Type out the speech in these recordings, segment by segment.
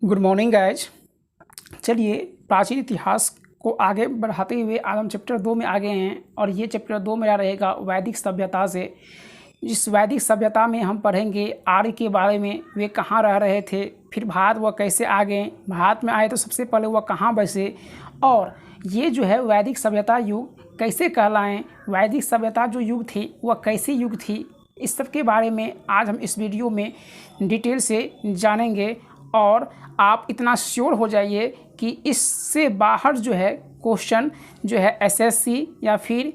Good morning guys. चलिए प्राचीन इतिहास को आगे बढ़ाते हुए आज हम चैप्टर 2 में आ गए हैं और ये चैप्टर 2 मेरा रहेगा वैदिक सभ्यता से। इस वैदिक सभ्यता में हम पढ़ेंगे आर्य के बारे में, वे कहाँ रह रहे थे, फिर भारत वह कैसे आ गए, भारत में आए तो सबसे पहले वह कहाँ बसे, और ये जो है वैदिक सभ्यता युग कैसे कहलाएँ, वैदिक सभ्यता जो युग थी वह कैसी युग थी, इस सब के बारे में आज हम इस वीडियो में डिटेल से जानेंगे। और आप इतना श्योर हो जाइए कि इससे बाहर जो है क्वेश्चन जो है एसएससी या फिर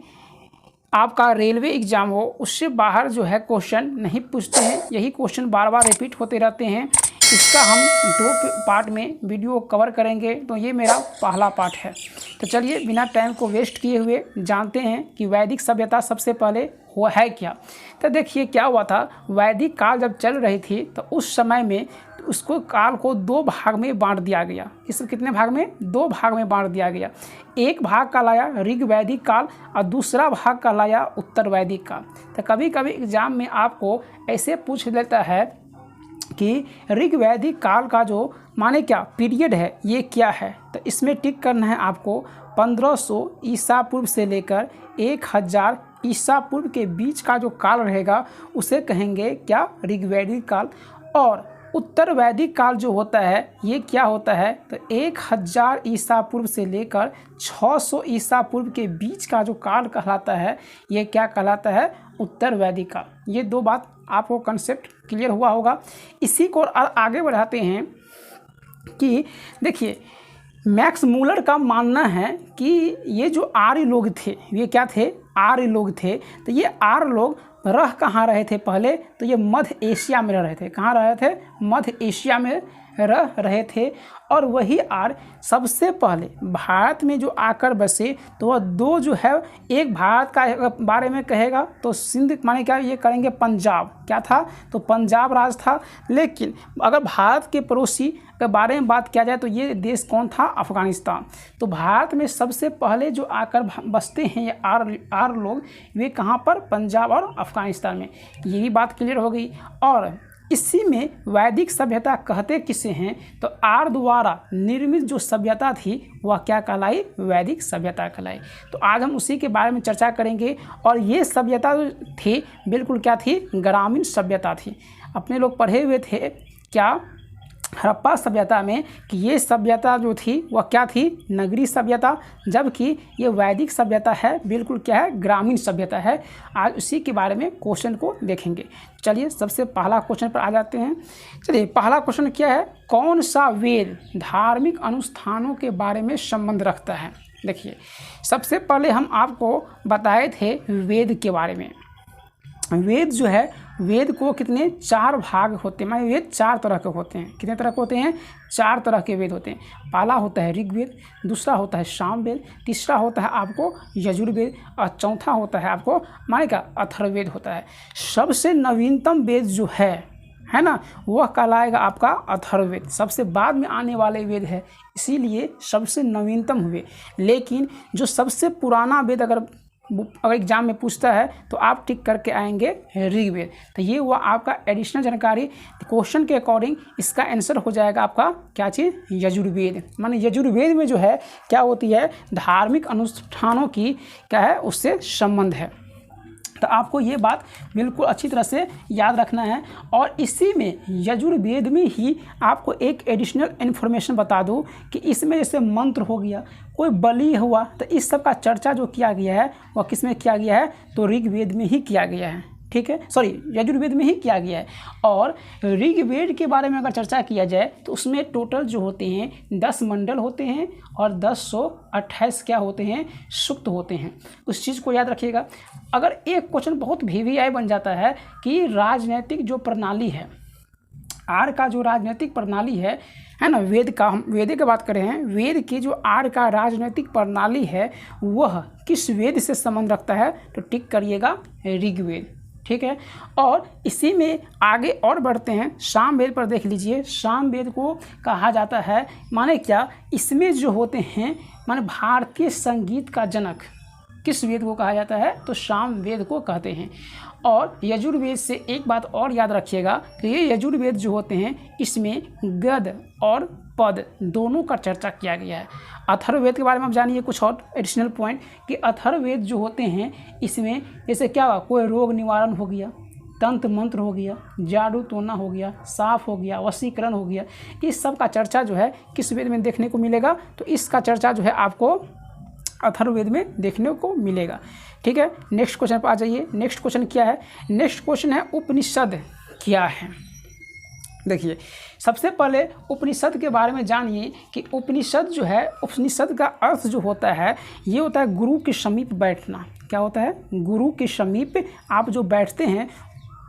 आपका रेलवे एग्ज़ाम हो उससे बाहर जो है क्वेश्चन नहीं पूछते हैं। यही क्वेश्चन बार बार रिपीट होते रहते हैं। इसका हम 2 पार्ट में वीडियो कवर करेंगे, तो ये मेरा पहला पार्ट है। तो चलिए बिना टाइम को वेस्ट किए हुए जानते हैं कि वैदिक सभ्यता सबसे पहले हुआ है क्या। तो देखिए क्या हुआ था, वैदिक काल जब चल रही थी तो उस समय में उसको काल को 2 भाग में बांट दिया गया। इस कितने भाग में? 2 भाग में बांट दिया गया। एक भाग कहलाया ऋग वैदिक काल और दूसरा भाग कहलाया उत्तर वैदिक काल। तो कभी कभी एग्जाम में आपको ऐसे पूछ लेता है कि ऋग वैदिक काल का जो माने क्या पीरियड है ये क्या है। तो इसमें टिक करना है आपको 1500 ईसा पूर्व से लेकर 1000 ईसा पूर्व के बीच का जो काल रहेगा उसे कहेंगे क्या, ऋग्वैदिक काल। और उत्तर वैदिक काल जो होता है ये क्या होता है, तो 1000 ईसा पूर्व से लेकर 600 ईसा पूर्व के बीच का जो काल कहलाता है ये क्या कहलाता है, उत्तर वैदिक काल। ये 2 बात आपको कंसेप्ट क्लियर हुआ होगा। इसी को आगे बढ़ाते हैं कि देखिए मैक्स मूलर का मानना है कि ये जो आर्य लोग थे ये क्या थे, आर्य लोग थे। तो ये आर्य लोग रह कहाँ रहे थे पहले, तो ये मध्य एशिया में रह रहे थे। कहाँ रहे थे? मध्य एशिया में रह रहे थे। और वही आर्य सबसे पहले भारत में जो आकर बसे तो वह 2 जो है, एक भारत का बारे में कहेगा तो सिंध माने क्या ये करेंगे पंजाब, क्या था तो पंजाब राज था। लेकिन अगर भारत के पड़ोसी के बारे में बात किया जाए तो ये देश कौन था, अफ़गानिस्तान। तो भारत में सबसे पहले जो आकर बसते हैं ये आर्य लोग, वे कहाँ पर, पंजाब और अफ़गानिस्तान में। यही बात क्लियर हो गई। और इसी में वैदिक सभ्यता कहते किसे हैं, तो आर्य द्वारा निर्मित जो सभ्यता थी वह क्या कहलाई, वैदिक सभ्यता कहलाई। तो आज हम उसी के बारे में चर्चा करेंगे। और ये सभ्यता जो थी बिल्कुल क्या थी, ग्रामीण सभ्यता थी। अपने लोग पढ़े हुए थे क्या, हड़प्पा सभ्यता में, कि ये सभ्यता जो थी वह क्या थी, नगरीय सभ्यता, जबकि ये वैदिक सभ्यता है बिल्कुल क्या है, ग्रामीण सभ्यता है। आज उसी के बारे में क्वेश्चन को देखेंगे। चलिए सबसे पहला क्वेश्चन पर आ जाते हैं। चलिए पहला क्वेश्चन क्या है, कौन सा वेद धार्मिक अनुष्ठानों के बारे में संबंध रखता है। देखिए सबसे पहले हम आपको बताए थे वेद के बारे में। वेद जो है, वेद को कितने 4 भाग होते हैं, माने वेद 4 तरह के होते हैं। कितने तरह के होते हैं, 4 तरह के वेद होते हैं। पहला होता है ऋग्वेद, दूसरा होता है सामवेद, तीसरा होता है आपको यजुर्वेद और चौथा होता है आपको माने क्या, अथर्ववेद होता है। सबसे नवीनतम वेद जो है ना, वह कहलाएगा आपका अथर्ववेद। सबसे बाद में आने वाले वेद है, इसीलिए सबसे नवीनतम हुए। लेकिन जो सबसे पुराना वेद अगर एग्जाम में पूछता है तो आप टिक करके आएंगे ऋग्वेद। तो ये हुआ आपका एडिशनल जानकारी। क्वेश्चन के अकॉर्डिंग इसका आंसर हो जाएगा आपका क्या चीज़, यजुर्वेद। माने यजुर्वेद में जो है क्या होती है, धार्मिक अनुष्ठानों की क्या है, उससे संबंध है। तो आपको ये बात बिल्कुल अच्छी तरह से याद रखना है। और इसी में यजुर्वेद में ही आपको एक एडिशनल इन्फॉर्मेशन बता दूं कि इसमें जैसे मंत्र हो गया, कोई बलि हुआ, तो इस सब का चर्चा जो किया गया है वह किस में किया गया है, तो ऋग्वेद में ही किया गया है। ठीक है, सॉरी यजुर्वेद में ही किया गया है। और ऋग्वेद के बारे में अगर चर्चा किया जाए तो उसमें टोटल जो होते हैं 10 मंडल होते हैं और 1028 क्या होते हैं, सूक्त होते हैं। उस चीज़ को याद रखिएगा। अगर एक क्वेश्चन बहुत VVI बन जाता है कि राजनीतिक जो प्रणाली है, आर्य का जो राजनीतिक प्रणाली है ना, वेद का हम वेद की बात कर रहे हैं, वेद की जो आर्य का राजनीतिक प्रणाली है वह किस वेद से संबंध रखता है, तो टिक करिएगा ऋग्वेद। ठीक है, और इसी में आगे और बढ़ते हैं, सामवेद पर देख लीजिए। सामवेद को कहा जाता है माने क्या, इसमें जो होते हैं माने भारतीय संगीत का जनक किस वेद को कहा जाता है, तो सामवेद को कहते हैं। और यजुर्वेद से एक बात और याद रखिएगा कि ये यजुर्वेद जो होते हैं इसमें गद और पद दोनों का चर्चा किया गया है। अथर्ववेद के बारे में आप जानिए कुछ और एडिशनल पॉइंट कि अथर्ववेद जो होते हैं इसमें जैसे क्या हुआ, कोई रोग निवारण हो गया, तंत्र मंत्र हो गया, जादू टोना हो गया, साफ हो गया, वशीकरण हो गया, इस सब का चर्चा जो है किस वेद में देखने को मिलेगा, तो इसका चर्चा जो है आपको अथर्ववेद में देखने को मिलेगा। ठीक है, नेक्स्ट क्वेश्चन पर आ जाइए। नेक्स्ट क्वेश्चन क्या है? नेक्स्ट क्वेश्चन है उपनिषद क्या है। देखिए सबसे पहले उपनिषद के बारे में जानिए कि उपनिषद जो है, उपनिषद का अर्थ जो होता है ये होता है गुरु के समीप बैठना। क्या होता है? गुरु के समीप आप जो बैठते हैं,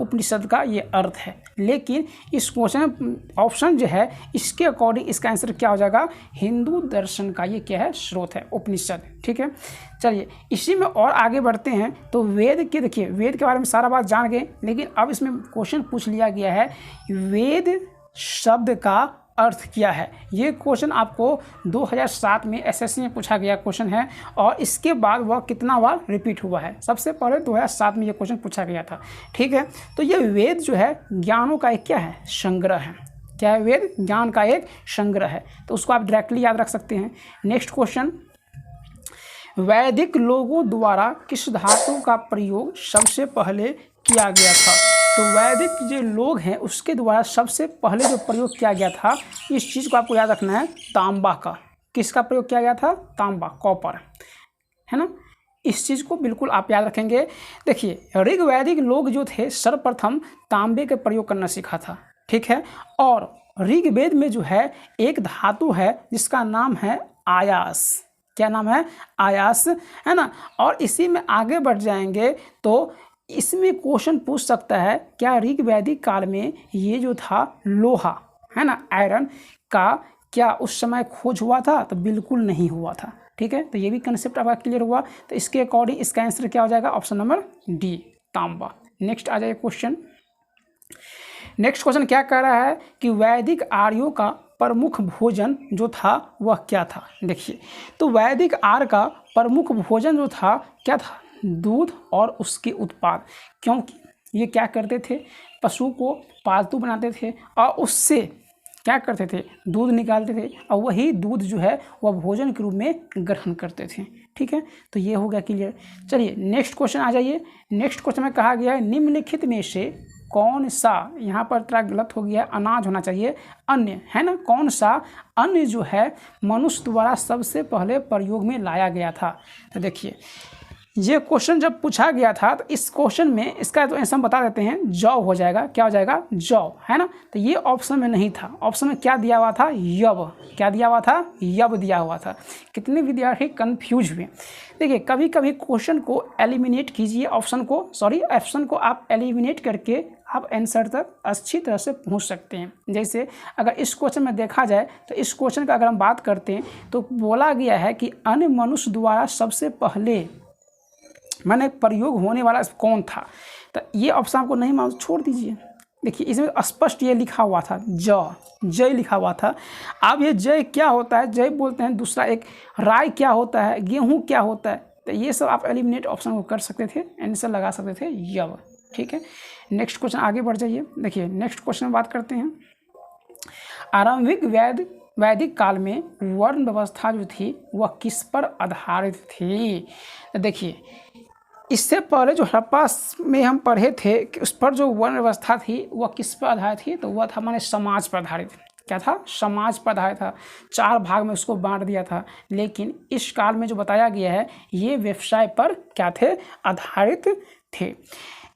उपनिषद का ये अर्थ है। लेकिन इस क्वेश्चन ऑप्शन जो है इसके अकॉर्डिंग इसका आंसर क्या हो जाएगा? हिंदू दर्शन का ये क्या है? स्रोत है उपनिषद। ठीक है, चलिए इसी में और आगे बढ़ते हैं। तो वेद के, देखिए वेद के बारे में सारा बात जान गए, लेकिन अब इसमें क्वेश्चन पूछ लिया गया है वेद शब्द का अर्थ क्या है। ये क्वेश्चन आपको 2007 में एसएससी में पूछा गया क्वेश्चन है और इसके बाद वह कितना बार रिपीट हुआ है। सबसे पहले 2007 में ये क्वेश्चन पूछा गया था। ठीक है, तो ये वेद जो है ज्ञानों का एक क्या है? संग्रह है। क्या है? वेद ज्ञान का एक संग्रह है, तो उसको आप डायरेक्टली याद रख सकते हैं। नेक्स्ट क्वेश्चन, वैदिक लोगों द्वारा किस धातु का प्रयोग सबसे पहले किया गया था? तो वैदिक जो लोग हैं उसके द्वारा सबसे पहले जो प्रयोग किया गया था, इस चीज़ को आपको याद रखना है, तांबा का। किसका प्रयोग किया गया था? तांबा, कॉपर, है ना। इस चीज़ को बिल्कुल आप याद रखेंगे। देखिए ऋग्वैदिक लोग जो थे सर्वप्रथम तांबे का प्रयोग करना सीखा था। ठीक है, और ऋग्वेद में जो है एक धातु है जिसका नाम है आयास। क्या नाम है? आयास, है ना। और इसी में आगे बढ़ जाएंगे तो इसमें क्वेश्चन पूछ सकता है क्या ऋग्वैदिक काल में ये जो था लोहा, है ना, आयरन का, क्या उस समय खोज हुआ था? तो बिल्कुल नहीं हुआ था। ठीक है, तो ये भी कंसेप्ट आपका क्लियर हुआ। तो इसके अकॉर्डिंग इसका आंसर क्या हो जाएगा? ऑप्शन नंबर डी, तांबा। नेक्स्ट आ जाए क्वेश्चन। नेक्स्ट क्वेश्चन क्या कह रहा है कि वैदिक आर्यों का प्रमुख भोजन जो था वह क्या था? देखिए तो वैदिक आर्य का प्रमुख भोजन जो था क्या था? दूध और उसके उत्पाद। क्योंकि ये क्या करते थे? पशु को पालतू बनाते थे और उससे क्या करते थे? दूध निकालते थे और वही दूध जो है वह भोजन के रूप में ग्रहण करते थे। ठीक है, तो ये हो गया क्लियर। चलिए नेक्स्ट क्वेश्चन आ जाइए। नेक्स्ट क्वेश्चन में कहा गया है निम्नलिखित में से कौन सा, यहाँ पर थोड़ा गलत हो गया, अनाज होना चाहिए, अन्य, है ना। कौन सा अन्य जो है मनुष्य द्वारा सबसे पहले प्रयोग में लाया गया था? तो देखिए ये क्वेश्चन जब पूछा गया था तो इस क्वेश्चन में इसका तो आंसर हम बता देते हैं, जौ हो जाएगा। क्या हो जाएगा? जौ, है ना। तो ये ऑप्शन में नहीं था। ऑप्शन में क्या दिया हुआ था? यव। क्या दिया हुआ था? यव दिया हुआ था। कितने विद्यार्थी कंफ्यूज हुए? देखिए कभी कभी क्वेश्चन को एलिमिनेट कीजिए, ऑप्शन को आप एलिमिनेट करके आप आंसर तक अच्छी तरह से पहुंच सकते हैं। जैसे अगर इस क्वेश्चन में देखा जाए तो इस क्वेश्चन का अगर हम बात करते हैं तो बोला गया है कि अन्य मनुष्य द्वारा सबसे पहले मैंने प्रयोग होने वाला कौन था? तो ये ऑप्शन आपको नहीं मालूम, छोड़ दीजिए। देखिए इसमें स्पष्ट ये लिखा हुआ था, जय लिखा हुआ था। अब ये जय क्या होता है? जय बोलते हैं। दूसरा एक राय क्या होता है? गेहूं क्या होता है? तो ये सब आप एलिमिनेट ऑप्शन को कर सकते थे, आंसर लगा सकते थे यव। ठीक है, नेक्स्ट क्वेश्चन आगे बढ़ जाइए। देखिए नेक्स्ट क्वेश्चन में बात करते हैं आरंभिक वैदिक काल में वर्ण व्यवस्था जो थी वह किस पर आधारित थी? तो देखिए इससे पहले जो हड़प्पा में हम पढ़े थे कि उस पर जो वर्ण व्यवस्था थी वह किस पर आधारित थी? तो वह था हमारे समाज पर आधारित। क्या था? समाज पर आधारित था। 4 भाग में उसको बांट दिया था। लेकिन इस काल में जो बताया गया है ये व्यवसाय पर क्या थे? आधारित थे।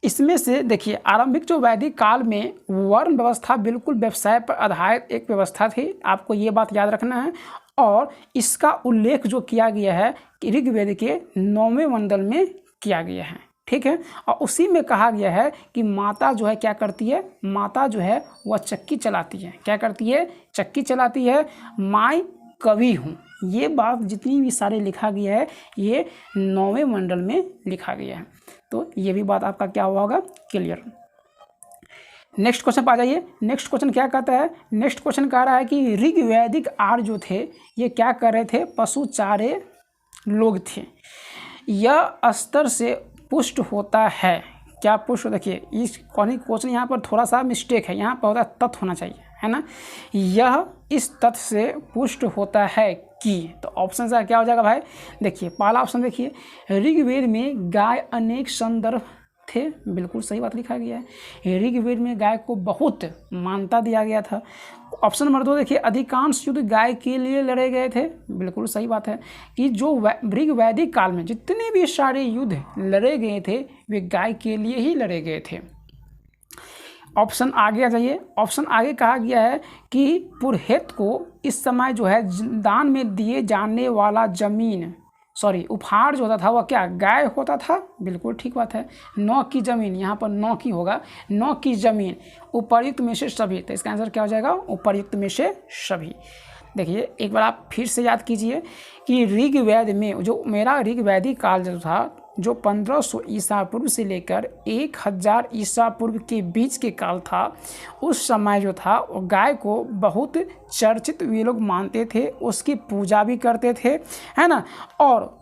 इसमें से देखिए आरंभिक जो वैदिक काल में वर्ण व्यवस्था बिल्कुल व्यवसाय पर आधारित एक व्यवस्था थी। आपको ये बात याद रखना है। और इसका उल्लेख जो किया गया है कि ऋग्वेद के 9वें मंडल में किया गया है। ठीक है, और उसी में कहा गया है कि माता जो है क्या करती है? माता जो है वह चक्की चलाती है। क्या करती है? चक्की चलाती है। मैं कवि हूँ। ये बात जितनी भी सारे लिखा गया है ये 9वें मंडल में लिखा गया है। तो ये भी बात आपका क्या हुआ होगा? क्लियर। नेक्स्ट क्वेश्चन पर आ जाइए। नेक्स्ट क्वेश्चन क्या कहता है? नेक्स्ट क्वेश्चन कह रहा है कि ऋग्वैदिक आर्य जो थे ये क्या कर रहे थे? पशु चारे लोग थे। यह स्तर से पुष्ट होता है क्या पुष्ट, देखिए इस क्वेश्चन यहाँ पर थोड़ा सा मिस्टेक है, यहाँ पर होता है तथ होना चाहिए, है ना। यह इस तथ्य से पुष्ट होता है कि, तो ऑप्शन से क्या हो जाएगा भाई, देखिए पहला ऑप्शन देखिए, ऋग्वेद में गाय अनेक संदर्भ थे, बिल्कुल सही बात लिखा गया है, ऋग्वेद में गाय को बहुत मान्यता दिया गया था। ऑप्शन नंबर 2 देखिए, अधिकांश युद्ध गाय के लिए लड़े गए थे, बिल्कुल सही बात है कि जो ऋग्वैदिक काल में जितने भी सारे युद्ध लड़े गए थे वे गाय के लिए ही लड़े गए थे। ऑप्शन आगे आ जाइए, ऑप्शन आगे कहा गया है कि पुरोहित को इस समय जो है दान में दिए जाने वाला जमीन, उपहार जो होता था वह क्या, गाय होता था, बिल्कुल ठीक बात है। 9 की ज़मीन, यहाँ पर 9 की होगा, 9 की ज़मीन, उपर्युक्त में से सभी, तो इसका आंसर क्या हो जाएगा, उपर्युक्त में से सभी। देखिए एक बार आप फिर से याद कीजिए कि ऋग्वेद में जो मेरा ऋग्वैदिक काल जो था, जो 1500 ईसा पूर्व से लेकर 1000 ईसा पूर्व के बीच के काल था, उस समय जो था गाय को बहुत चर्चित वे लोग मानते थे, उसकी पूजा भी करते थे, है ना। और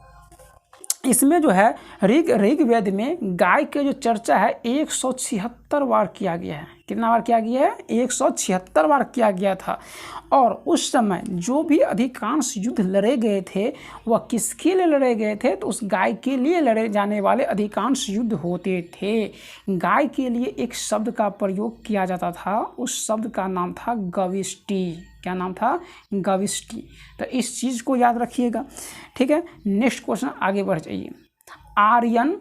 इसमें जो है ऋग्वेद में गाय के जो चर्चा है 176 बार किया गया है। कितना बार किया गया है, 176 बार किया गया था। और उस समय जो भी अधिकांश युद्ध लड़े गए थे वह किसके लिए लड़े गए थे, तो उस गाय के लिए लड़े जाने वाले अधिकांश युद्ध होते थे। गाय के लिए एक शब्द का प्रयोग किया जाता था, उस शब्द का नाम था गविष्टि। क्या नाम था, गविष्टि। तो इस चीज़ को याद रखिएगा, ठीक है। नेक्स्ट क्वेश्चन आगे बढ़ जाइए। आर्यन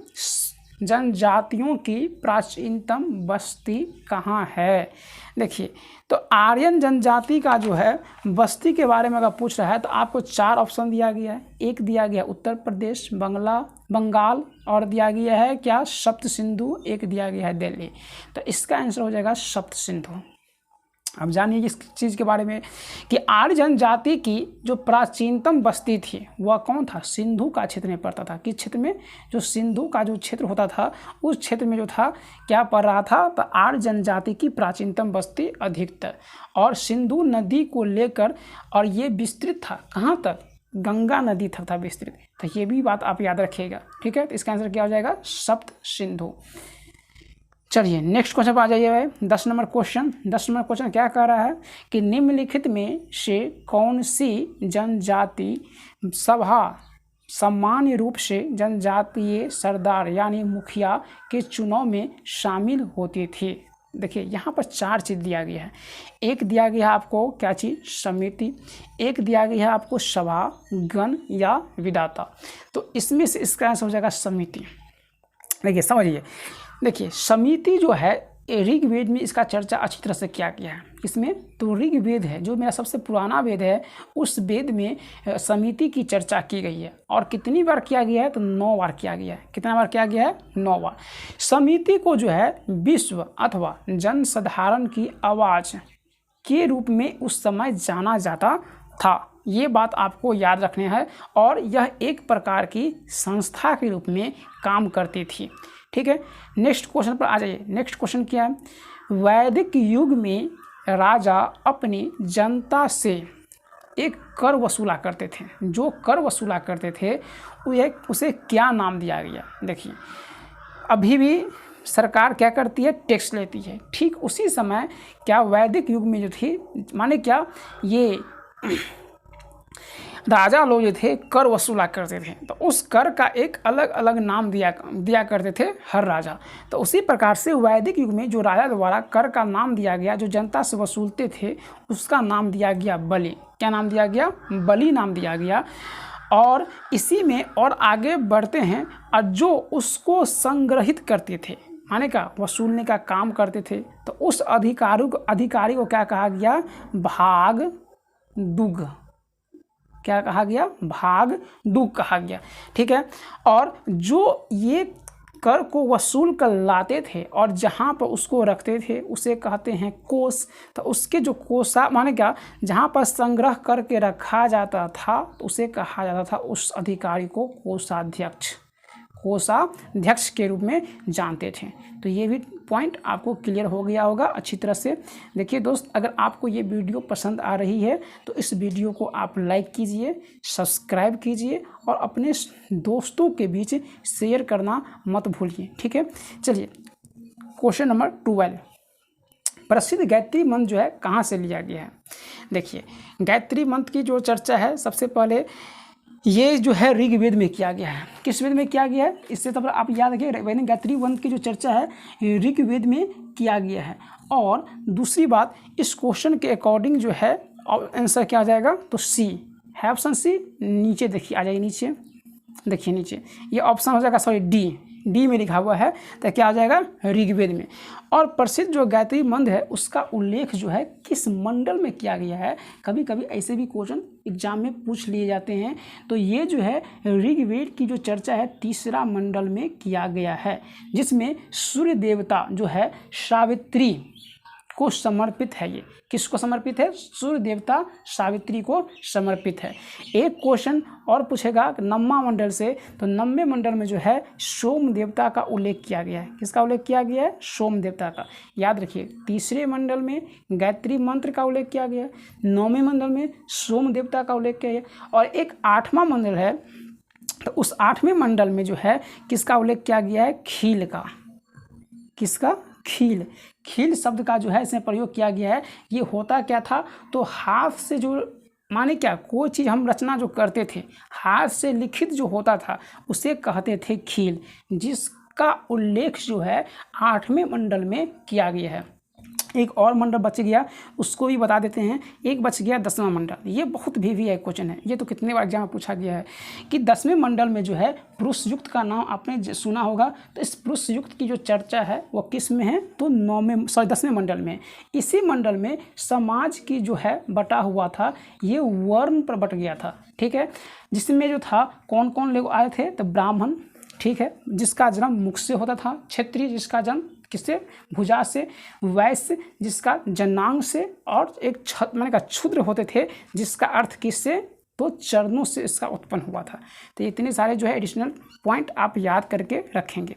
जनजातियों की प्राचीनतम बस्ती कहाँ है। देखिए तो आर्यन जनजाति का जो है बस्ती के बारे में अगर पूछ रहा है तो आपको 4 ऑप्शन दिया गया है। एक दिया गया उत्तर प्रदेश, बंगाल, और दिया गया है क्या, सप्त सिंधु, एक दिया गया है दिल्ली। तो इसका आंसर हो जाएगा सप्त सिंधु। अब जानिए इस चीज़ के बारे में कि आर्य जनजाति की जो प्राचीनतम बस्ती थी वह कौन था, सिंधु का क्षेत्र में पड़ता था। किस क्षेत्र में, जो सिंधु का जो क्षेत्र होता था उस क्षेत्र में जो था क्या पड़ रहा था, तो आर्य जनजाति की प्राचीनतम बस्ती अधिकतर, और सिंधु नदी को लेकर, और ये विस्तृत था कहाँ तक, गंगा नदी तक था विस्तृत। तो ये भी बात आप याद रखिएगा, ठीक है। तो इसका आंसर क्या हो जाएगा, सप्त सिंधु। चलिए नेक्स्ट क्वेश्चन पर आ जाइए भाई। 10 नंबर क्वेश्चन क्या कह रहा है कि निम्नलिखित में से कौन सी जनजाति सभा सामान्य रूप से जनजातीय सरदार यानी मुखिया के चुनाव में शामिल होती थी। देखिए यहाँ पर 4 चीज़ दिया गया है। एक दिया गया है आपको क्या चीज़, समिति। एक दिया गया है आपको सभा, गण या विधाता। तो इसमें से इसका आंसर हो जाएगा समिति। देखिए समझिए, देखिए समिति जो है ऋग्वेद में इसका चर्चा अच्छी तरह से किया गया है। इसमें तो ऋग्वेद है जो मेरा सबसे पुराना वेद है, उस वेद में समिति की चर्चा की गई है। और कितनी बार किया गया है, तो 9 बार किया गया है। कितना बार किया गया है, 9 बार। समिति को जो है विश्व अथवा जनसाधारण की आवाज़ के रूप में उस समय जाना जाता था। ये बात आपको याद रखनी है। और यह एक प्रकार की संस्था के रूप में काम करती थी, ठीक है। नेक्स्ट क्वेश्चन पर आ जाइए। नेक्स्ट क्वेश्चन क्या है, वैदिक युग में राजा अपनी जनता से एक कर वसूला करते थे। जो कर वसूला करते थे उसे क्या नाम दिया गया। देखिए अभी भी सरकार क्या करती है, टैक्स लेती है। ठीक उसी समय क्या वैदिक युग में जो थी, माने क्या ये राजा लोग जो थे कर वसूला करते थे, तो उस कर का एक अलग अलग नाम दिया करते थे हर राजा। तो उसी प्रकार से वैदिक युग में जो राजा द्वारा कर का नाम दिया गया, जो जनता से वसूलते थे, उसका नाम दिया गया बलि। क्या नाम दिया गया, बलि नाम दिया गया। और इसी में और आगे बढ़ते हैं, और जो उसको संग्रहित करते थे, माने का वसूलने का काम करते थे, तो उस अधिकारी को क्या कहा गया, भागदुग। क्या कहा गया, भागदुग कहा गया, ठीक है। और जो ये कर को वसूल कर लाते थे और जहाँ पर उसको रखते थे उसे कहते हैं कोष। तो उसके जो कोषा माने क्या, जहाँ पर संग्रह करके रखा जाता था तो उसे कहा जाता था उस अधिकारी को कोषाध्यक्ष। कोषाध्यक्ष के रूप में जानते थे। तो ये भी पॉइंट आपको क्लियर हो गया होगा अच्छी तरह से। देखिए दोस्त, अगर आपको ये वीडियो पसंद आ रही है तो इस वीडियो को आप लाइक कीजिए, सब्सक्राइब कीजिए और अपने दोस्तों के बीच शेयर करना मत भूलिए, ठीक है। चलिए क्वेश्चन नंबर 12, प्रसिद्ध गायत्री मंत्र जो है कहाँ से लिया गया है। देखिए गायत्री मंत्र की जो चर्चा है सबसे पहले ये जो है ऋग्वेद में किया गया है। किस वेद में किया गया है, इससे तो आप याद रखिए, गायत्री मंत्र की जो चर्चा है ऋग्वेद में किया गया है। और दूसरी बात, इस क्वेश्चन के अकॉर्डिंग जो है आंसर क्या आ जाएगा, तो सी है, ऑप्शन सी नीचे देखिए आ जाएगी, नीचे देखिए नीचे ये ऑप्शन हो जाएगा, सॉरी डी में लिखा हुआ है, तो क्या आ जाएगा ऋग्वेद में। और प्रसिद्ध जो गायत्री मंत्र है उसका उल्लेख जो है किस मंडल में किया गया है, कभी कभी ऐसे भी क्वेश्चन एग्जाम में पूछ लिए जाते हैं। तो ये जो है ऋग्वेद की जो चर्चा है तीसरा मंडल में किया गया है, जिसमें सूर्य देवता जो है सावित्री को समर्पित है। ये किसको समर्पित है, सूर्य देवता सावित्री को समर्पित है। एक क्वेश्चन और पूछेगा नवमा मंडल से, तो नवमे मंडल में जो है सोम देवता का उल्लेख किया गया है। किसका उल्लेख किया गया है, सोम देवता का। याद रखिए तीसरे मंडल में गायत्री मंत्र का उल्लेख किया गया है, नौवें मंडल में सोम देवता का उल्लेख किया गया। और एक 8वां मंडल है, तो उस 8वें मंडल में जो है किसका उल्लेख किया गया है, खील का। किसका, खील। खील शब्द का जो है इसमें प्रयोग किया गया है। ये होता क्या था, तो हाथ से जो माने क्या, कोई चीज़ हम रचना जो करते थे हाथ से लिखित जो होता था उसे कहते थे खील, जिसका उल्लेख जो है 8वें मंडल में किया गया है। एक और मंडल बच गया, उसको भी बता देते हैं। एक बच गया 10वां मंडल। ये बहुत भी है क्वेश्चन है, ये तो कितने बार एग्जाम में पूछा गया है कि 10वें मंडल में जो है पुरुष युक्त का नाम आपने सुना होगा। तो इस पुरुष युक्त की जो चर्चा है वो किस में है, तो 10वें मंडल में। इसी मंडल में समाज की जो है बटा हुआ था, ये वर्ण पर बट गया था, ठीक है। जिसमें जो था कौन कौन लोग आए थे, तो ब्राह्मण, ठीक है, जिसका जन्म मुख से होता था, क्षत्रिय जिसका जन्म किससे, भुजा से, वैश्य जिसका जनांग से, और एक माने का क्षुद्र होते थे जिसका अर्थ किससे, तो चरणों से इसका उत्पन्न हुआ था। तो इतने सारे जो है एडिशनल पॉइंट आप याद करके रखेंगे।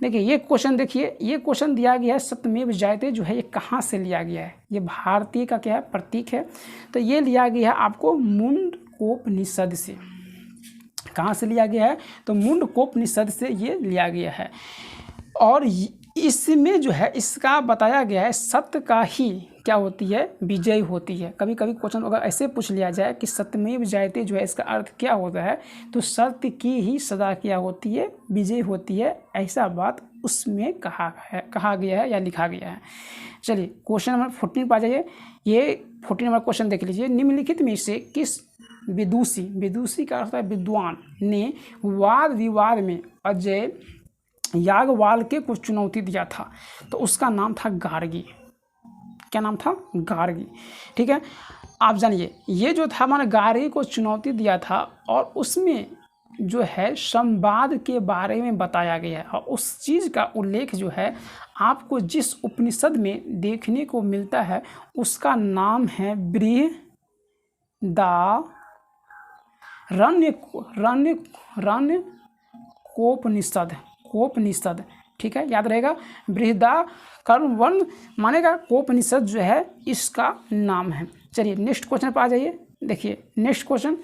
देखिए ये क्वेश्चन, देखिए ये क्वेश्चन दिया गया है सत्यमेव जयते जो है ये कहाँ से लिया गया है, ये भारतीय का क्या है, प्रतीक है। तो ये लिया गया है आपको मुंडकोपनिषद से। कहाँ से लिया गया है, तो मुंडकोपनिषद से ये लिया गया है। और इसमें जो है इसका बताया गया है सत्य का ही क्या होती है, विजय होती है। कभी कभी क्वेश्चन अगर ऐसे पूछ लिया जाए कि सत्यमेव जयते जो है इसका अर्थ क्या होता है, तो सत्य की ही सदा क्या होती है, विजय होती है, ऐसा बात उसमें कहा गया है या लिखा गया है। चलिए क्वेश्चन नंबर 14 पर आ जाइए। ये 14 नंबर क्वेश्चन देख लीजिए। निम्नलिखित में से किस विदुषी का अर्थ है विद्वान ने वाद विवाद में अजय याज्ञवल्क्य को चुनौती दिया था, तो उसका नाम था गार्गी। क्या नाम था, गार्गी, ठीक है। आप जानिए ये जो था मैंने गार्गी को चुनौती दिया था, और उसमें जो है संवाद के बारे में बताया गया है। और उस चीज़ का उल्लेख जो है आपको जिस उपनिषद में देखने को मिलता है उसका नाम है कोपनिषद, ठीक है, याद रहेगा। बृहदारण्यक मानेगा कोपनिषद जो है इसका नाम है। चलिए नेक्स्ट क्वेश्चन पर आ जाइए। देखिए नेक्स्ट क्वेश्चन,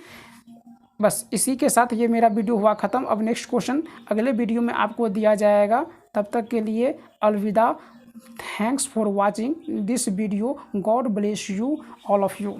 बस इसी के साथ ये मेरा वीडियो हुआ ख़त्म। अब नेक्स्ट क्वेश्चन अगले वीडियो में आपको दिया जाएगा। तब तक के लिए अलविदा। Thanks for watching this video. God bless you all of you.